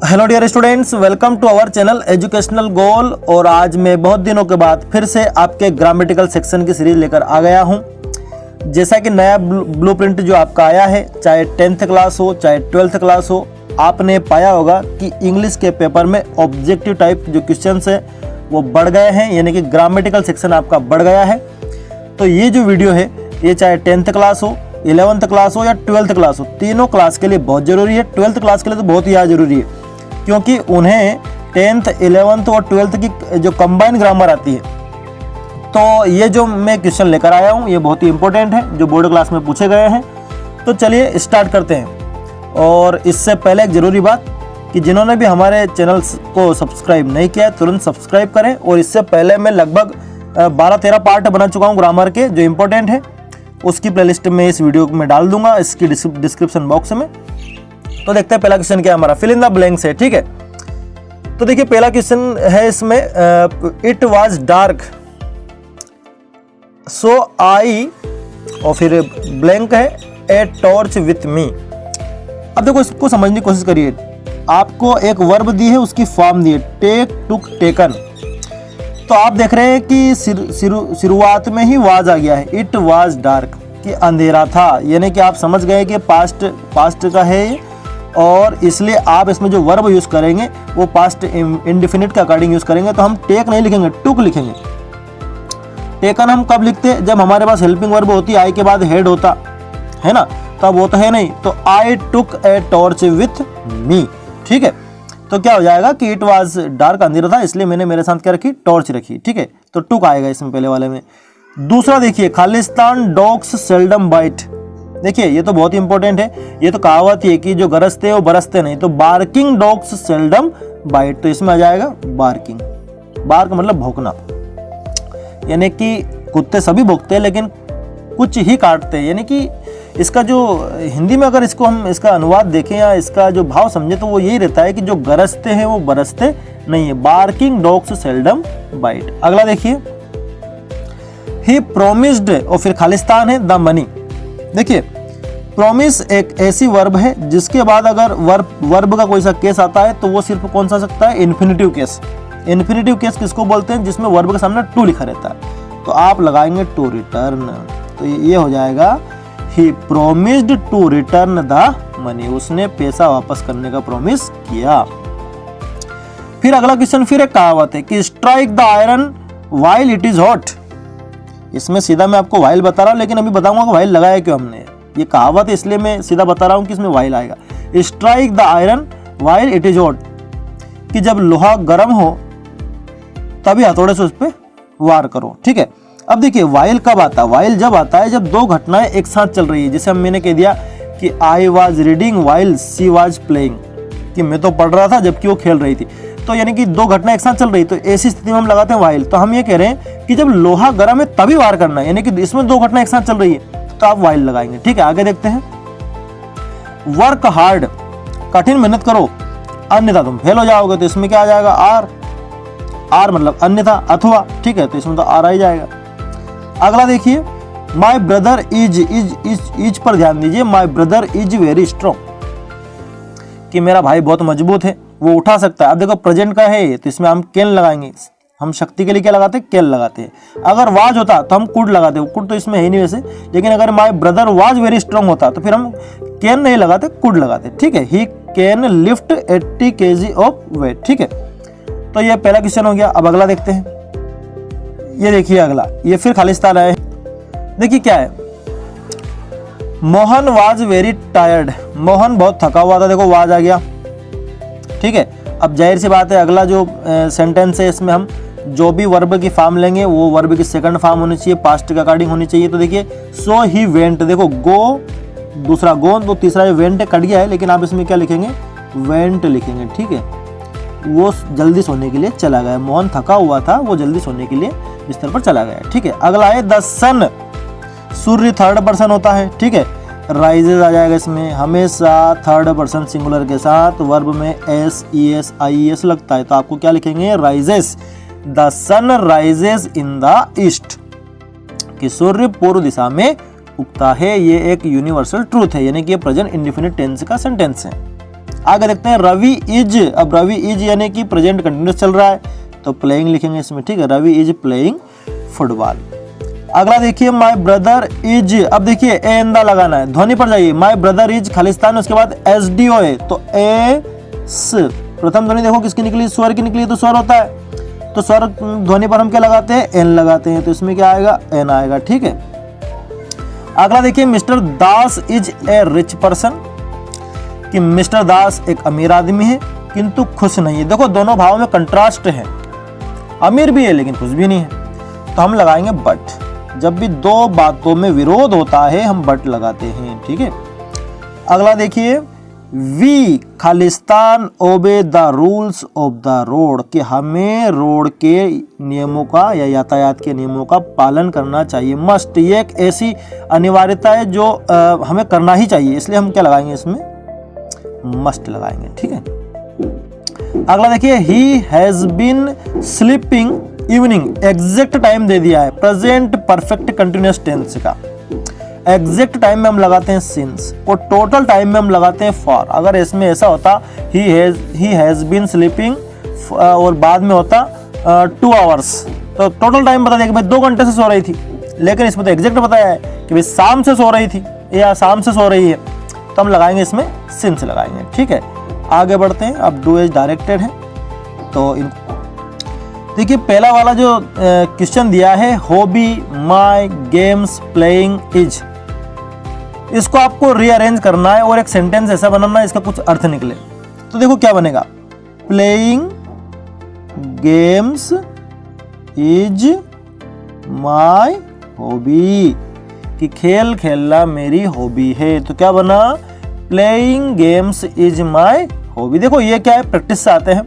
Hello dear students, welcome to our channel educational goal. और आज मैं बहुत दिनों के बाद फिर से आपके ग्रामेटिकल सेक्शन की सीरीज लेकर आ गया हूं। जैसा कि नया ब्लूप्रिंट जो आपका आया है, चाहे 10th क्लास हो चाहे 12th क्लास हो, आपने पाया होगा कि इंग्लिश के पेपर में ऑब्जेक्टिव टाइप जो क्वेश्चंस है वो बढ़ गए हैं, यानी कि ग्रामेटिकल सेक्शन आपका बढ़ गया है। तो ये जो वीडियो है ये चाहे 10th क्लास हो, 11th क्लास हो या 12th क्लास हो, तीनों क्लास के लिए बहुत ज़रूरी है। 12th क्लास के लिए तो बहुत ही ज़्यादा ज़रूरी है, क्योंकि उन्हें 10th, 11th और 12th की जो कंबाइन ग्रामर आती है। तो ये जो मैं क्वेश्चन लेकर आया हूँ ये बहुत ही इंपॉर्टेंट है, जो बोर्ड क्लास में पूछे गए हैं। तो चलिए स्टार्ट करते हैं। और इससे पहले एक ज़रूरी बात कि जिन्होंने भी हमारे चैनल को सब्सक्राइब नहीं किया है तुरंत सब्सक्राइब करें। और इससे पहले मैं लगभग 12-13 पार्ट बना चुका हूँ ग्रामर के, जो इम्पोर्टेंट है। उसकी प्लेलिस्ट में इस वीडियो में डाल दूंगा, इसकी डिस्क्रिप्शन बॉक्स में। तो देखते हैं पहला क्वेश्चन क्या है हमारा, फिल इन द ब्लैंक्स है, ठीक है। तो देखिए पहला क्वेश्चन है इसमें, इट वाज डार्क सो आई, और फिर ब्लैंक है, ए टॉर्च विथ मी। अब देखो इसको समझने की कोशिश करिए। आपको एक वर्ब दी है, उसकी फॉर्म दी है टेक, टुक, टेकन। तो आप देख रहे हैं कि शुरुआत में ही वाज आ गया है, इट वाज डार्क, कि अंधेरा था, यानी कि आप समझ गए कि पास्ट का है। और इसलिए आप इसमें जो वर्ब यूज़ करेंगे वो पास्ट इंडेफिनिट के अकॉर्डिंग यूज़ करेंगे। तो हम टेक नहीं लिखेंगे, टुक लिखेंगे। टेकन हम कब लिखते हैं, जब हमारे पास हेल्पिंग वर्ब होती है, आई के बाद हेड होता है ना, तब वो तो है नहीं। तो आई टुक ए टॉर्च विथ मी, ठीक है। तो क्या हो जाएगा कि इट वाज डार्क, अंधेरा था, इसलिए मैंने मेरे साथ क्या रखी, टॉर्च रखी, ठीक है। तो टुक आएगा इसमें पहले वाले में। दूसरा देखिए, खालिस्तान डॉग्स सेल्डम बाइट। देखिए ये तो बहुत ही इंपॉर्टेंट है, ये तो कहावत ही है कि जो गरजते हैं वो बरसते नहीं। तो बार्किंग डॉग्स सेल्डम बाइट, तो इसमें आ जाएगा बार्किंग। बार्क मतलब भौंकना, यानी कि कुत्ते सभी भौंकते हैं लेकिन कुछ ही काटते हैं। यानी कि इसका जो हिंदी में अगर इसको हम इसका अनुवाद देखें या इसका जो भाव समझे तो वो यही रहता है कि जो गरजते हैं वो बरसते नहीं है। Barking dogs seldom bite. अगला देखिए, ही प्रोमिस्ड, और फिर खालिस्तान है, द मनी। देखिए प्रोमिस एक ऐसी वर्ब है जिसके बाद अगर वर्ब का कोई सा केस आता है तो वो सिर्फ कौन सा सकता है, इन्फिनिटिव केस। इन्फिनिटिव केस किसको बोलते हैं, जिसमें वर्ब के सामने टू लिखा रहता है। तो आप लगाएंगे टू रिटर्न, तो ये हो जाएगा he promised to return the money, उसने पैसा वापस करने का प्रॉमिस किया। फिर अगला क्वेश्चन फिर एक कहावत है कि strike the iron while it is hot. इसमें सीधा मैं आपको वाइल बता रहा हूं, लेकिन अभी बताऊंगा कि वाइल लगाया क्यों हमने। ये कहावत है इसलिए मैं सीधा बता रहा हूं कि इसमें वाइल आएगा। Strike the iron while it is hot, कि जब लोहा गर्म हो तभी हथौड़े से उस पर वार करो, ठीक है। अब देखिए वाइल कब आता है, वाइल जब आता है जब दो घटनाएं एक साथ चल रही है। जैसे मैंने कह दिया कि I was reading while she was playing, कि मैं तो पढ़ रहा था जबकि वो खेल रही थी। तो यानी कि दो घटना एक साथ चल रही, तो ऐसी स्थिति में हम लगाते हैं वाइल। तो हम ये कह रहे हैं कि जब लोहा गर्म है तभी वार करना है, यानी कि इसमें दो घटना एक साथ चल रही है, तो आप वाइल लगाएंगे, ठीक है। आगे देखते हैं, वर्क हार्ड, कठिन मेहनत करो, अन्यथा तुम फेल हो जाओगे। तो इसमें क्या आ जाएगा, आर मतलब अन्यथा, अथवा, ठीक है। तो इसमें तो आर आ ही जाएगा। अगला देखिए, माई ब्रदर इज पर ध्यान दीजिए, my brother is very strong, कि मेरा भाई बहुत मजबूत है, वो उठा सकता है। अब देखो प्रेजेंट का है तो इसमें हम कैन लगाएंगे। हम शक्ति के लिए क्या लगाते हैं, कैन लगाते हैं। अगर वाज होता तो हम कुड लगाते, कुड तो इसमें है ही नहीं वैसे। लेकिन अगर my brother was very strong होता तो फिर हम कैन नहीं लगाते, कुड लगाते, ठीक है। He can lift 80 kg of weight, ठीक है। तो ये पहला क्वेश्चन हो गया। अब अगला देखते हैं, ये देखिए अगला, ये फिर खालिस्तान है। देखिए क्या है, Mohan was very tired, Mohan बहुत थका हुआ था। देखो वाज आ गया, ठीक है। अब जाहिर सी बात है अगला जो सेंटेंस है इसमें हम जो भी वर्ब की फॉर्म लेंगे वो वर्ब की सेकंड फॉर्म होनी चाहिए, पास्ट के अकॉर्डिंग होनी चाहिए। तो देखिए सो ही वेंट, देखो गो दूसरा गो, तो तीसरा वेंट कट गया है, लेकिन आप इसमें क्या लिखेंगे, वेंट लिखेंगे, ठीक है। वो जल्दी सोने के लिए चला गया, मोहन थका हुआ था, वो जल्दी सोने के लिए बिस्तर पर चला गया, ठीक है। अगला है द सन, सूर्य थर्ड पर्सन होता है, ठीक है। राइजेस आ जाएगा इसमें, हमेशा थर्ड पर्सन सिंगुलर के साथ वर्ब में S E S I S लगता है। तो आपको क्या लिखेंगे, rises, the sun rises in the east, कि सूर्य पूर्व दिशा में उगता है। ये एक यूनिवर्सल ट्रूथ है, यानी कि ये प्रेजेंट इंडेफिनिट टेंस का सेंटेंस है। आगे देखते हैं रवि इज, अब रवि इज यानी कि प्रेजेंट कंटिन्यूस चल रहा है तो प्लेइंग लिखेंगे इसमें, ठीक है, रवि इज प्लेइंग फुटबॉल। अगला देखिए माय ब्रदर इज, अब देखिए ए इन द लगाना है, ध्वनि पर जाइए, माय ब्रदर इज खालिस्तान, उसके बाद एस डी ओ ए तो ए स, प्रथम ध्वनि देखो किसकी निकली, स्वर की निकली, तो स्वर होता है, तो स्वर ध्वनि पर हम क्या लगाते हैं, एन लगाते हैं, तो इसमें क्या आएगा, एन आएगा, ठीक है। अगला देखिए mister Das is a rich person, कि मिस्टर दास एक अमीर आदमी है किंतु खुश नहीं है। देखो दोनों भावों में कंट्रास्ट है, अमीर भी है लेकिन खुश भी नहीं है, तो हम लगाएंगे बट। जब भी दो बातों में विरोध होता है हम बट लगाते हैं, ठीक है। अगला देखिए वी खालिस्तान obey the rules of the road, कि हमें रोड के नियमों का या यातायात के नियमों का पालन करना चाहिए। मस्ट, ये एक ऐसी अनिवार्यता है जो हमें करना ही चाहिए, इसलिए हम क्या लगाएंगे इसमें, मस्ट लगाएंगे, ठीक है। अगला देखिए he has been sleeping evening, exact time दे दिया है, प्रेजेंट परफेक्ट कंटिन्यूअस टेंस का एग्जैक्ट टाइम में हम लगाते हैं सिंस, और टोटल टाइम में हम लगाते हैं फॉर। अगर इसमें ऐसा होता ही हैज बीन स्लीपिंग और बाद में होता 2 आवर्स, तो टोटल टाइम बता दें कि भाई 2 घंटे से सो रही थी, लेकिन इसमें तो एग्जैक्ट बताया है कि भाई शाम से सो रही थी या शाम से सो रही है, तो हम लगाएंगे इसमें सिंस लगाएंगे, ठीक है। आगे बढ़ते हैं, अब डू इज डायरेक्टेड है, तो देखिए पहला वाला जो क्वेश्चन दिया है hobby my games playing is, इसको आपको रीअरेंज करना है और एक सेंटेंस ऐसा बनाना है इसका कुछ अर्थ निकले। तो देखो क्या बनेगा, playing games is my hobby, कि खेल खेलना मेरी हॉबी है, तो क्या बना, playing games is my hobby. देखो ये क्या है, प्रैक्टिस से आते हैं,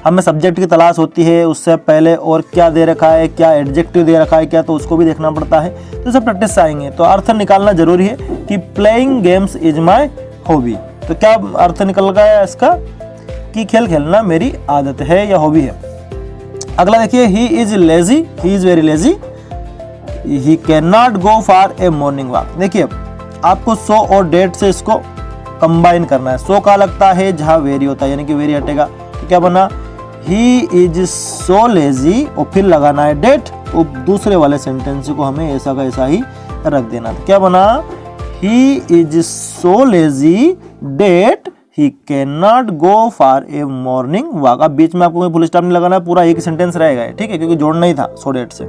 हमें सब्जेक्ट की तलाश होती है, उससे पहले और क्या दे रखा है, क्या एडजेक्टिव दे रखा है क्या, तो उसको भी देखना पड़ता है, तो सब प्रैक्टिस से आएंगे। तो अर्थ निकालना जरूरी है कि playing games is my hobby, तो क्या अर्थ निकल गया इसका, कि खेल खेलना मेरी आदत है या हॉबी है। अगला देखिए he is lazy, he is very lazy, he can not go for a morning walk. देखिए आपको सो और डेट से इसको कंबाइन करना है, सो का लगता है जहां वेरी होता है, यानी कि वेरी हटेगा, तो क्या बना, ही इज सो लेजी, और फिर लगाना है डेट, और दूसरे वाले सेंटेंस को हमें ऐसा का ऐसा ही रख देना। तो क्या बना, he is so lazy that he can not go for a morning walk. अब बीच में आपको कोई फुल स्टॉप नहीं लगाना, पूरा एक सेंटेंस रहेगा, ठीक है, क्योंकि जोड़ना ही था सो डेट से।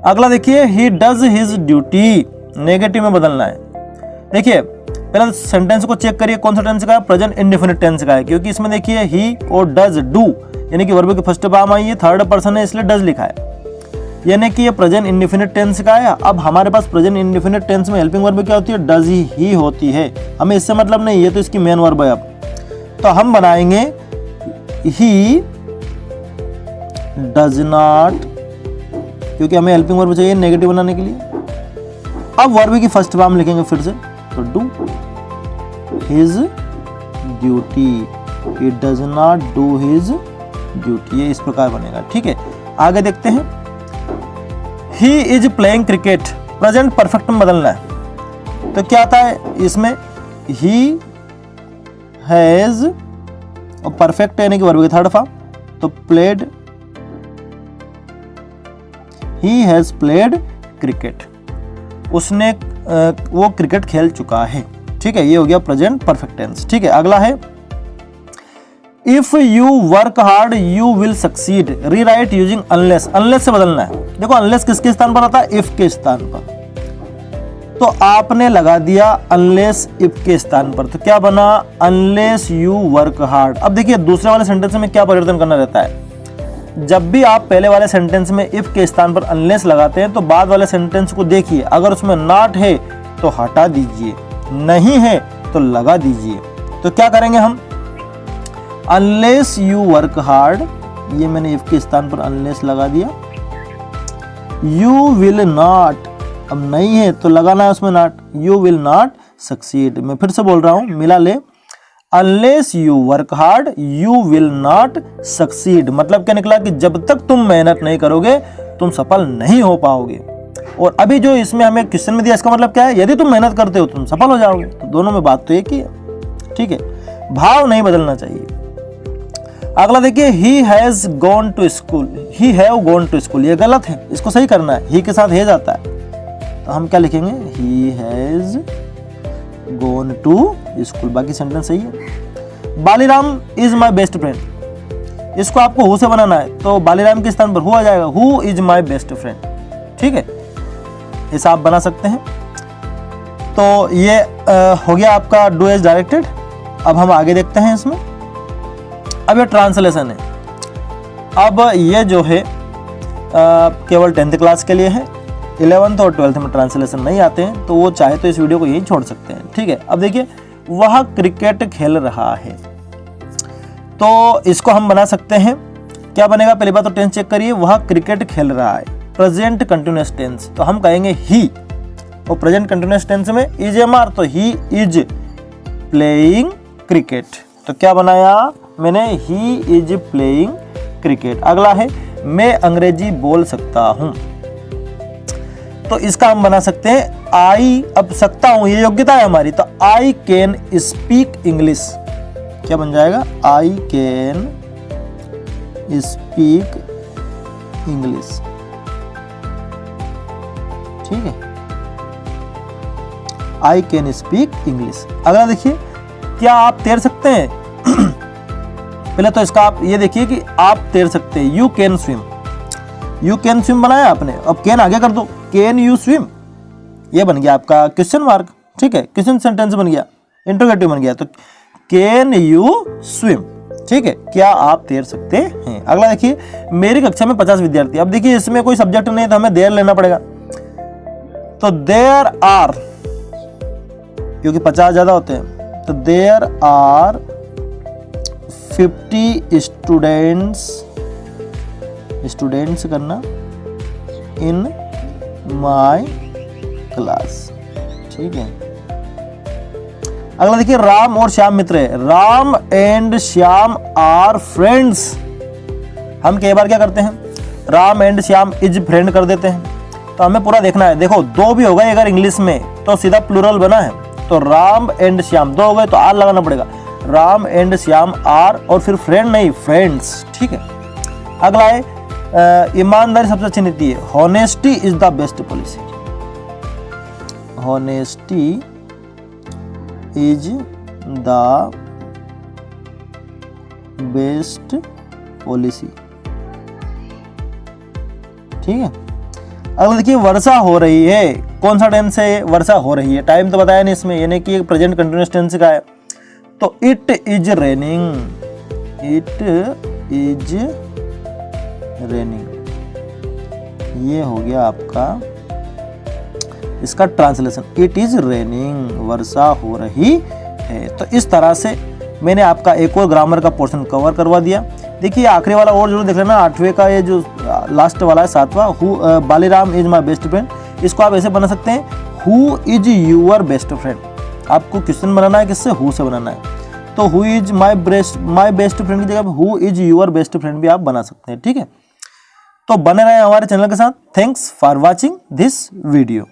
अगला देखिए he does his duty, negative में बदलना है। देखिए पहले सेंटेंस को चेक करिए कौन सा टेंस का है, प्रेजेंट इंडेफिनिट टेंस का है, क्योंकि इसमें देखिए ही और डज डू यानी कि वर्ब की फर्स्ट फॉर्म आई है, थर्ड पर्सन है, इसलिए डज लिखा है, यानी कि ये प्रेजेंट इंडेफिनिट टेंस का है। अब हमारे पास प्रेजेंट इंडेफिनिट टेंस में हेल्पिंग वर्ब क्या होती है, डज ही होती है, हमें इससे मतलब नहीं, ये तो इसकी मेन वर्ब है। अब तो हम बनाएंगे ही डज नॉट, क्योंकि हमें हेल्पिंग वर्ब चाहिए नेगेटिव बनाने के लिए। अब वर्ब की फर्स्ट फॉर्म लिखेंगे फिर से, तो do his duty, he does not do his duty, ये इस प्रकार बनेगा, ठीक है। आगे देखते हैं he is playing cricket, present perfect में बदलना है, तो क्या आता है इसमें, ही हैज और परफेक्ट यानी कि वर्ब की थर्ड फॉर्म, तो played, he has played cricket, उसने वो क्रिकेट खेल चुका है, ठीक है, ये हो गया प्रेजेंट परफेक्ट टेंस, ठीक है। अगला है if you work hard you will succeed, rewrite using unless, unless से बदलना है। देखो अनलेस किसके स्थान पर आता है, इफ के स्थान पर, तो आपने लगा दिया अनलेस इफ के स्थान पर, तो क्या बना, अनलेस यू वर्क हार्ड। अब देखिए दूसरे वाले सेंटेंस में क्या परिवर्तन करना रहता है, जब भी आप पहले वाले सेंटेंस में इफ के स्थान पर अनलेस लगाते हैं तो बाद वाले सेंटेंस को देखिए, अगर उसमें नॉट है तो हटा दीजिए, नहीं है तो लगा दीजिए। तो क्या करेंगे हम, अनलेस यू वर्क हार्ड, ये मैंने इफ के स्थान पर अनलेस लगा दिया, यू विल नॉट, अब नहीं है तो लगाना है उसमें not, you will not succeed. मैं फिर से बोल रहा हूं, मिला ले, unless you work hard you will not succeed, मतलब क्या निकला कि जब तक तुम मेहनत नहीं करोगे तुम सफल नहीं हो पाओगे। और अभी जो इसमें हमें क्वेश्चन में दिया इसका मतलब क्या है, यदि तुम मेहनत करते हो तुम सफल हो जाओगे, तो दोनों में बात तो एक ही है, ठीक है, भाव नहीं बदलना चाहिए। अगला देखिए, he has gone to school, he have gone to school, ये गलत है, इसको सही करना है। ही के साथ हैज आता है तो हम क्या लिखेंगे, he has gone to school, बाकी सेंटेंस सही है। Baliram is my best friend, इसको आपको हु से बनाना है तो बालीराम के स्थान पर हु आ जाएगा, who is my best friend, ठीक है, इसे आप बना सकते हैं। तो ये हो गया आपका डू एज डायरेक्टेड। अब हम आगे देखते हैं इसमें। अब ये ट्रांसलेशन है। अब ये जो है केवल 10th क्लास के लिए है, 11th और 12th में ट्रांसलेशन नहीं आते हैं, तो वो चाहे तो इस वीडियो को यही छोड़ सकते हैं, ठीक है। अब देखिए, वह क्रिकेट खेल रहा है, तो इसको हम बना सकते हैं। क्या बनेगा, पहली बात तो टेंस चेक करिए, वह क्रिकेट खेल रहा है, प्रेजेंट कंटिन्यूअस टेंस, तो हम कहेंगे ही, और प्रेजेंट कंटिन्यूअस टेंस में इज एम आर, तो ही इज प्लेइंग क्रिकेट, तो क्या बनाया मैंने, ही इज प्लेइंग क्रिकेट। अगला है, मैं अंग्रेजी बोल सकता हूं, तो इसका हम बना सकते हैं आई, अब सकता हूं ये योग्यता है हमारी, तो आई कैन स्पीक इंग्लिश, क्या बन जाएगा, आई कैन स्पीक इंग्लिश, ठीक है, आई कैन स्पीक इंग्लिश। अगला देखिए, क्या आप तैर सकते हैं पहले तो इसका आप ये देखिए कि आप तैर सकते हैं, you can swim, you can swim बनाया आपने, अब कैन आगे कर दो, कैन यू स्विम, ये बन गया आपका क्वेश्चन मार्क, ठीक है, क्वेश्चन सेंटेंस बन गया, इंटरोगेटिव बन गया, तो कैन यू स्विम, ठीक है, क्या आप तैर सकते हैं। अगला देखिए, मेरी कक्षा में 50 विद्यार्थी, अब देखिए इसमें कोई सब्जेक्ट नहीं तो हमें देयर लेना पड़ेगा, तो देयर आर, क्योंकि 50 ज्यादा होते हैं, तो देयर आर 50 स्टूडेंट्स करना इन माई क्लास, ठीक है। अगला देखिए, राम और श्याम मित्र है, Ram and Shyam are friends, हम कई बार क्या करते हैं, Ram and Shyam is friend कर देते हैं, तो हमें पूरा देखना है। देखो दो भी हो गए अगर इंग्लिश में तो सीधा प्लूरल बना है, तो राम एंड श्याम दो हो गए तो आर लगाना पड़ेगा, राम एंड श्याम आर, और फिर फ्रेंड नहीं फ्रेंड्स, ठीक है। अगला है, ईमानदारी सबसे अच्छी नीति है, honesty is the best policy, honesty is the best policy, ठीक है। अगला देखिए, वर्षा हो रही है, कौन सा टेंस है, वर्षा हो रही है, टाइम तो बताया नहीं इसमें, यानी कि प्रेजेंट कंटिन्यूअस टेंस का है, तो it is raining, it is raining, ये हो गया आपका इसका ट्रांसलेशन, इट इज रेनिंग, वर्षा हो रही है। तो इस तरह से मैंने आपका एक और ग्रामर का पोर्शन कवर करवा दिया। देखिए आखिरी वाला और जरूर देख लेना, 8वें का ये जो लास्ट वाला है 7वां, Baliram is my best friend, इसको आप ऐसे बना सकते हैं, who is your best friend, आपको क्वेश्चन बनाना है किससे, हु से बनाना है, तो who is my best friend की जगह who is your best friend भी आप बना सकते हैं, ठीक है। तो बने रहे हमारे चैनल के साथ। Thanks for watching this video.